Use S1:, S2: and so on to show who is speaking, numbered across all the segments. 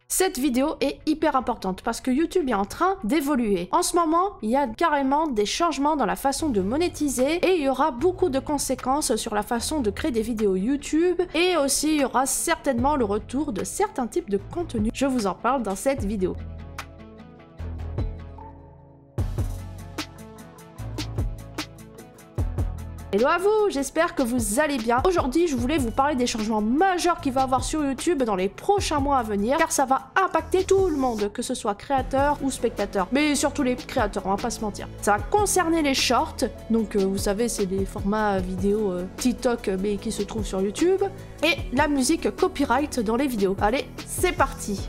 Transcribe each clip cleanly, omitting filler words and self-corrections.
S1: Cette vidéo est hyper importante parce que YouTube est en train d'évoluer. En ce moment, il y a carrément des changements dans la façon de monétiser et il y aura beaucoup de conséquences sur la façon de créer des vidéos YouTube et aussi il y aura certainement le retour de certains types de contenus. Je vous en parle dans cette vidéo. Hello à vous, j'espère que vous allez bien. Aujourd'hui, je voulais vous parler des changements majeurs qu'il va y avoir sur YouTube dans les prochains mois à venir, car ça va impacter tout le monde, que ce soit créateur ou spectateur. Mais surtout les créateurs, on va pas se mentir. Ça va concerner les shorts, donc vous savez, c'est des formats vidéo TikTok, mais qui se trouvent sur YouTube, et la musique copyright dans les vidéos. Allez, c'est parti!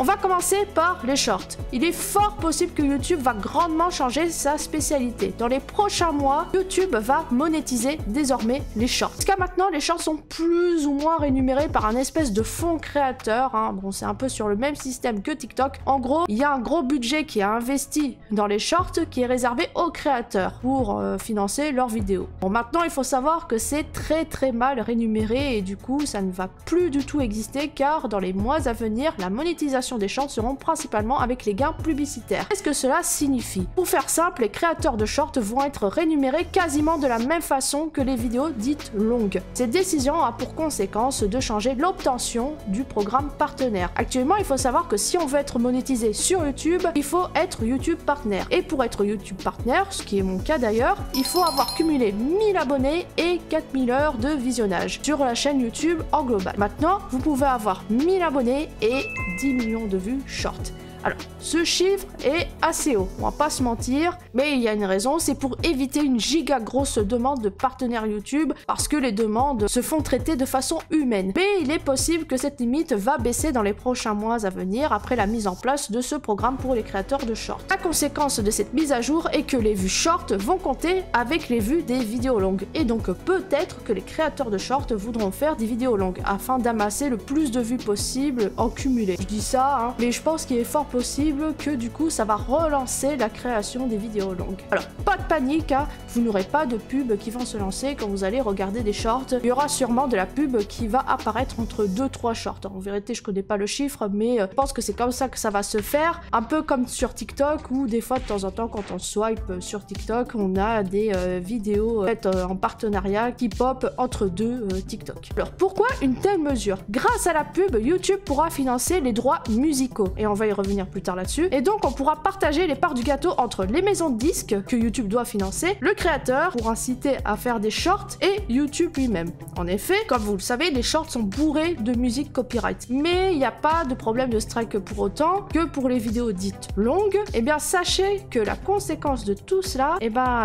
S1: On va commencer par les shorts. Il est fort possible que YouTube va grandement changer sa spécialité. Dans les prochains mois, YouTube va monétiser désormais les shorts. Jusqu'à maintenant, les shorts sont plus ou moins rémunérés par un espèce de fonds créateur. Bon, c'est un peu sur le même système que TikTok. En gros, il y a un gros budget qui est investi dans les shorts qui est réservé aux créateurs pour financer leurs vidéos. Bon, maintenant, il faut savoir que c'est très mal rémunéré et du coup, ça ne va plus du tout exister car dans les mois à venir, la monétisation des shorts seront principalement avec les gains publicitaires. Qu'est-ce que cela signifie? Pour faire simple, les créateurs de shorts vont être rémunérés quasiment de la même façon que les vidéos dites longues. Cette décision a pour conséquence de changer l'obtention du programme partenaire. Actuellement, il faut savoir que si on veut être monétisé sur YouTube, il faut être YouTube Partner. Et pour être YouTube Partner, ce qui est mon cas d'ailleurs, il faut avoir cumulé 1000 abonnés et 4000 heures de visionnage sur la chaîne YouTube en global. Maintenant, vous pouvez avoir 1000 abonnés et 10 millions de vues short. Alors, ce chiffre est assez haut, on va pas se mentir, mais il y a une raison, c'est pour éviter une giga grosse demande de partenaires YouTube, parce que les demandes se font traiter de façon humaine. Mais il est possible que cette limite va baisser dans les prochains mois à venir, après la mise en place de ce programme pour les créateurs de shorts. La conséquence de cette mise à jour est que les vues short vont compter avec les vues des vidéos longues, et donc peut-être que les créateurs de shorts voudront faire des vidéos longues, afin d'amasser le plus de vues possible en cumulé. Je dis ça, mais je pense qu'il est fort possible que du coup ça va relancer la création des vidéos longues. Alors pas de panique, vous n'aurez pas de pubs qui vont se lancer quand vous allez regarder des shorts. Il y aura sûrement de la pub qui va apparaître entre 2-3 shorts. En vérité je connais pas le chiffre, mais je pense que c'est comme ça que ça va se faire, un peu comme sur TikTok où des fois de temps en temps quand on swipe sur TikTok on a des vidéos faites en partenariat qui pop entre deux TikTok. Alors pourquoi une telle mesure? Grâce à la pub, YouTube pourra financer les droits musicaux et on va y revenir plus tard là-dessus. Et donc on pourra partager les parts du gâteau entre les maisons de disques que YouTube doit financer, le créateur pour inciter à faire des shorts et YouTube lui-même. En effet, comme vous le savez, les shorts sont bourrés de musique copyright. Mais il n'y a pas de problème de strike pour autant que pour les vidéos dites longues. Et bien sachez que la conséquence de tout cela,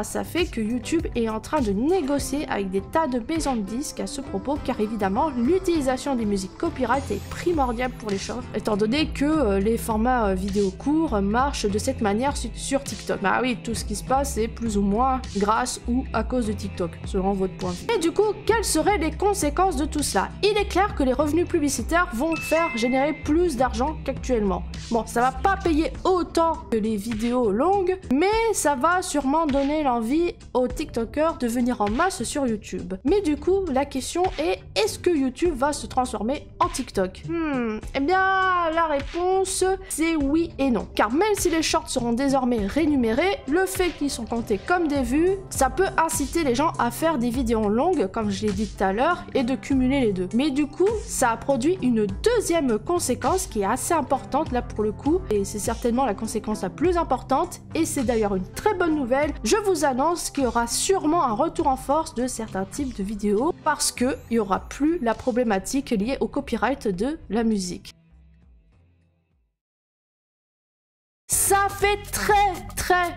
S1: ça fait que YouTube est en train de négocier avec des tas de maisons de disques à ce propos, car évidemment l'utilisation des musiques copyright est primordiale pour les shorts, étant donné que les formats vidéo courts marche de cette manière sur TikTok. Bah oui, tout ce qui se passe c'est plus ou moins grâce ou à cause de TikTok, selon votre point de vue. Et du coup, quelles seraient les conséquences de tout cela? Il est clair que les revenus publicitaires vont faire générer plus d'argent qu'actuellement. Bon, ça va pas payer autant que les vidéos longues, mais ça va sûrement donner l'envie aux TikTokers de venir en masse sur YouTube. Mais du coup, la question est, est-ce que YouTube va se transformer en TikTok? Eh bien, la réponse, c'est oui et non. Car même si les shorts seront désormais rémunérés, le fait qu'ils sont comptés comme des vues, ça peut inciter les gens à faire des vidéos longues, comme je l'ai dit tout à l'heure, et de cumuler les deux. Mais du coup, ça a produit une deuxième conséquence qui est assez importante là pour le coup, et c'est certainement la conséquence la plus importante, et c'est d'ailleurs une très bonne nouvelle. Je vous annonce qu'il y aura sûrement un retour en force de certains types de vidéos, parce qu'il n'y aura plus la problématique liée au copyright de la musique. Ça fait très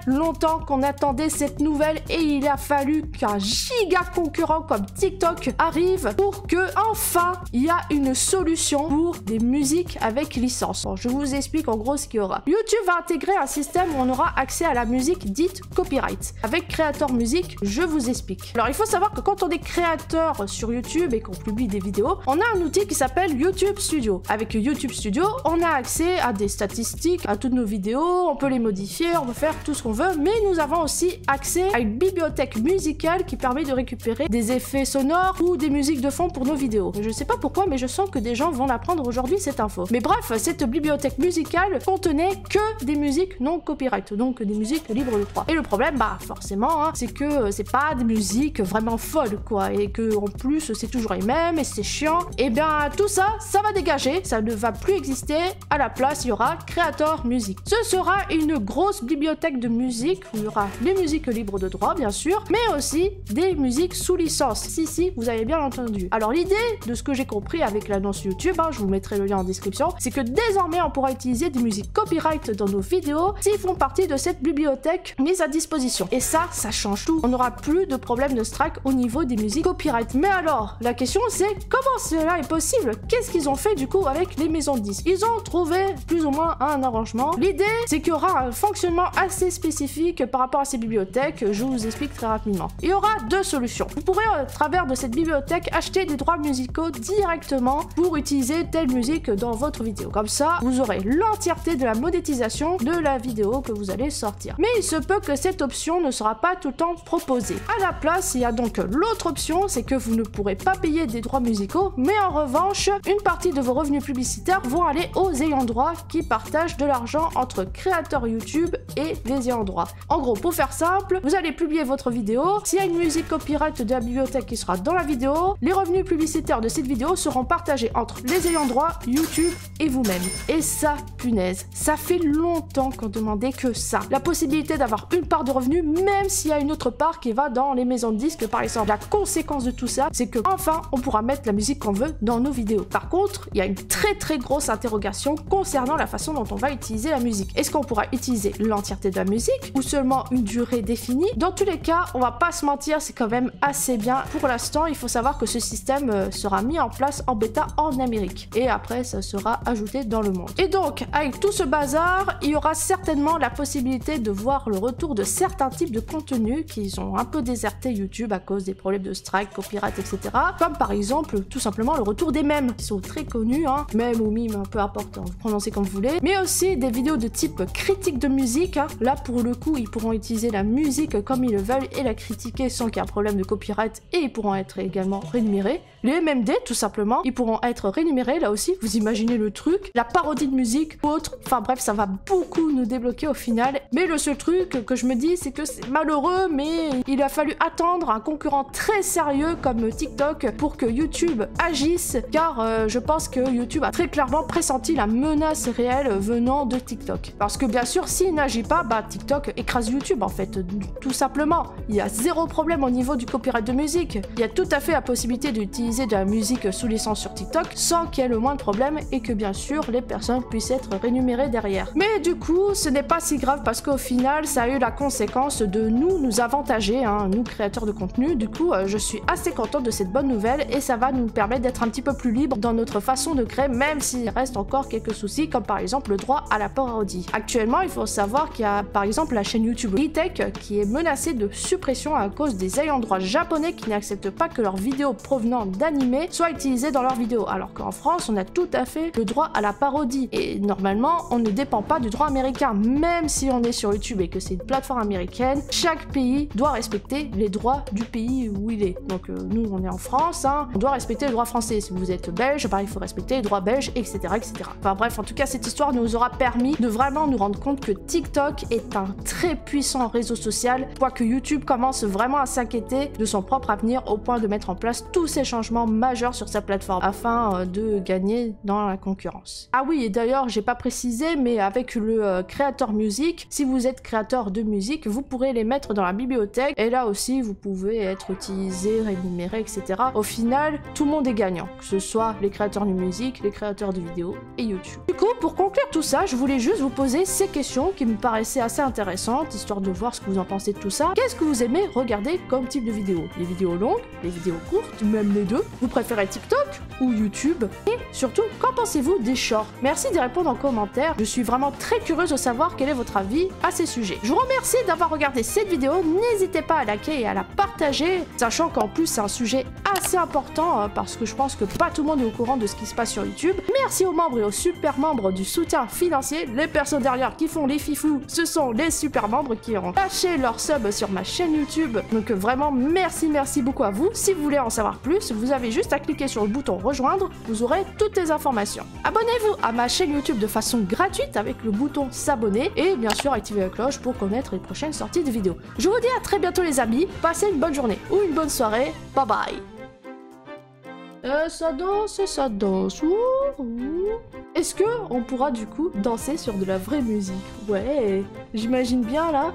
S1: longtemps qu'on attendait cette nouvelle et il a fallu qu'un giga concurrent comme TikTok arrive pour que enfin il y a une solution pour des musiques avec licence. Bon, je vous explique en gros ce qu'il y aura. YouTube va intégrer un système où on aura accès à la musique dite copyright. Avec Creator Music, je vous explique. Alors il faut savoir que quand on est créateur sur YouTube et qu'on publie des vidéos, on a un outil qui s'appelle YouTube Studio. Avec YouTube Studio, on a accès à des statistiques, à toutes nos vidéos, on peut les modifier, on peut faire tout ce qu'on veut, mais nous avons aussi accès à une bibliothèque musicale qui permet de récupérer des effets sonores ou des musiques de fond pour nos vidéos. Je sais pas pourquoi, mais je sens que des gens vont l'apprendre aujourd'hui cette info. Mais bref, cette bibliothèque musicale contenait que des musiques non copyright, donc des musiques libres de droit. Et le problème, bah forcément, hein, c'est que c'est pas des musiques vraiment folles, quoi, et que en plus c'est toujours les mêmes et c'est chiant. Et bien tout ça, ça va dégager, ça ne va plus exister. À la place, il y aura Creator Music. Ce sera une grosse bibliothèque de musique où il y aura les musiques libres de droit, bien sûr, mais aussi des musiques sous licence. Si, vous avez bien entendu. Alors l'idée de ce que j'ai compris avec l'annonce YouTube, hein, je vous mettrai le lien en description, c'est que désormais on pourra utiliser des musiques copyright dans nos vidéos s'ils font partie de cette bibliothèque mise à disposition. Et ça change tout. On n'aura plus de problème de strike au niveau des musiques copyright. Mais alors, la question c'est comment cela est possible? Qu'est-ce qu'ils ont fait du coup avec les maisons de disques? Ils ont trouvé plus ou moins un arrangement. L'idée c'est qu'il y aura un fonctionnement assez spécifique par rapport à ces bibliothèques. Je vous explique très rapidement. Il y aura deux solutions. Vous pourrez à travers de cette bibliothèque acheter des droits musicaux directement pour utiliser telle musique dans votre vidéo. Comme ça, vous aurez l'entièreté de la monétisation de la vidéo que vous allez sortir. Mais il se peut que cette option ne sera pas tout le temps proposée. À la place, il y a donc l'autre option, c'est que vous ne pourrez pas payer des droits musicaux, mais en revanche, une partie de vos revenus publicitaires vont aller aux ayants droit qui partagent de l'argent entre créateurs YouTube et les ayants droit. En gros, pour faire simple, vous allez publier votre vidéo. S'il y a une musique copyright de la bibliothèque qui sera dans la vidéo, les revenus publicitaires de cette vidéo seront partagés entre les ayants droit, YouTube et vous-même. Et ça, punaise, ça fait longtemps qu'on demandait que ça. La possibilité d'avoir une part de revenus, même s'il y a une autre part qui va dans les maisons de disques, par exemple. La conséquence de tout ça, c'est que enfin, on pourra mettre la musique qu'on veut dans nos vidéos. Par contre, il y a une très grosse interrogation concernant la façon dont on va utiliser la musique. Est-ce qu'on pourra utiliser l'entièreté de la musique ou seulement une durée définie? Dans tous les cas, on va pas se mentir, c'est quand même assez bien. Pour l'instant, il faut savoir que ce système sera mis en place en bêta en Amérique. Et après, ça sera ajouté dans le monde. Et donc, avec tout ce bazar, il y aura certainement la possibilité de voir le retour de certains types de contenus qui ont un peu déserté YouTube à cause des problèmes de strike, copyright, etc. Comme par exemple, tout simplement, le retour des mèmes, qui sont très connus, hein, mèmes ou mimes, peu importe, vous prononcez comme vous voulez, mais aussi des vidéos de type critique de musique, hein. Là, pour le coup, ils pourront utiliser la musique comme ils le veulent et la critiquer sans qu'il y ait un problème de copyright, et ils pourront être également rémunérés. Les MMD, tout simplement, ils pourront être rémunérés, là aussi, vous imaginez le truc, la parodie de musique ou autre, enfin bref, ça va beaucoup nous débloquer au final. Mais le seul truc que je me dis, c'est que c'est malheureux, mais il a fallu attendre un concurrent très sérieux comme TikTok pour que YouTube agisse, car je pense que YouTube a très clairement pressenti la menace réelle venant de TikTok. Parce que bien sûr, s'il n'agit pas, bah TikTok écrase YouTube en fait, tout simplement. Il y a zéro problème au niveau du copyright de musique. Il y a tout à fait la possibilité d'utiliser de la musique sous licence sur TikTok sans qu'il y ait le moindre problème et que bien sûr les personnes puissent être rémunérées derrière. Mais du coup, ce n'est pas si grave parce qu'au final, ça a eu la conséquence de nous avantager, hein, nous créateurs de contenu. Du coup, je suis assez contente de cette bonne nouvelle et ça va nous permettre d'être un petit peu plus libre dans notre façon de créer, même s'il reste encore quelques soucis, comme par exemple le droit à la parodie. Actuellement, il faut savoir qu'il y a par exemple la chaîne YouTube Retech qui est menacée de suppression à cause des ayants droit japonais qui n'acceptent pas que leurs vidéos provenant d'animés soient utilisées dans leurs vidéos, alors qu'en France, on a tout à fait le droit à la parodie. Et normalement, on ne dépend pas du droit américain, même si on est sur YouTube et que c'est une plateforme américaine, chaque pays doit respecter les droits du pays où il est. Donc nous, on est en France, hein, on doit respecter le droit français. Si vous êtes belge, bah, il faut respecter les droits belges, etc., etc. Enfin bref, en tout cas, cette histoire nous aura permis de vraiment nous rendre compte que TikTok est un très puissant réseau social, quoique YouTube commence vraiment à s'inquiéter de son propre avenir au point de mettre en place tous ces changements majeurs sur sa plateforme afin de gagner dans la concurrence. Ah oui, et d'ailleurs, j'ai pas précisé, mais avec le Creator Music, si vous êtes créateur de musique, vous pourrez les mettre dans la bibliothèque et là aussi, vous pouvez être utilisé, rémunéré, etc. Au final, tout le monde est gagnant, que ce soit les créateurs de musique, les créateurs de vidéos et YouTube. Du coup, pour conclure tout ça, je voulais juste vous poser ces questions qui me paraissaient assez intéressantes, histoire de voir ce que vous en pensez de tout ça. Qu'est-ce que vous aimez regarder comme type de vidéo? Les vidéos longues, les vidéos courtes, même les deux? deux? Vous préférez TikTok ou YouTube? Et surtout, qu'en pensez-vous des shorts? Merci d'y répondre en commentaire. Je suis vraiment très curieuse de savoir quel est votre avis à ces sujets. Je vous remercie d'avoir regardé cette vidéo. N'hésitez pas à liker et à la partager, sachant qu'en plus c'est un sujet assez important parce que je pense que pas tout le monde est au courant de ce qui se passe sur YouTube. Merci aux membres et aux super membres du soutien financier. Les personnes derrière qui font les fifous, ce sont les super membres qui ont lâché leur sub sur ma chaîne YouTube. Donc vraiment merci beaucoup à vous. Si vous voulez en savoir plus, vous avez juste à cliquer sur le bouton rejoindre, vous aurez toutes les informations. Abonnez-vous à ma chaîne YouTube de façon gratuite avec le bouton s'abonner et bien sûr activez la cloche pour connaître les prochaines sorties de vidéos. Je vous dis à très bientôt les amis, passez une bonne journée ou une bonne soirée, bye bye. Ça danse, ça danse. Est-ce que on pourra du coup danser sur de la vraie musique? Ouais, j'imagine bien là.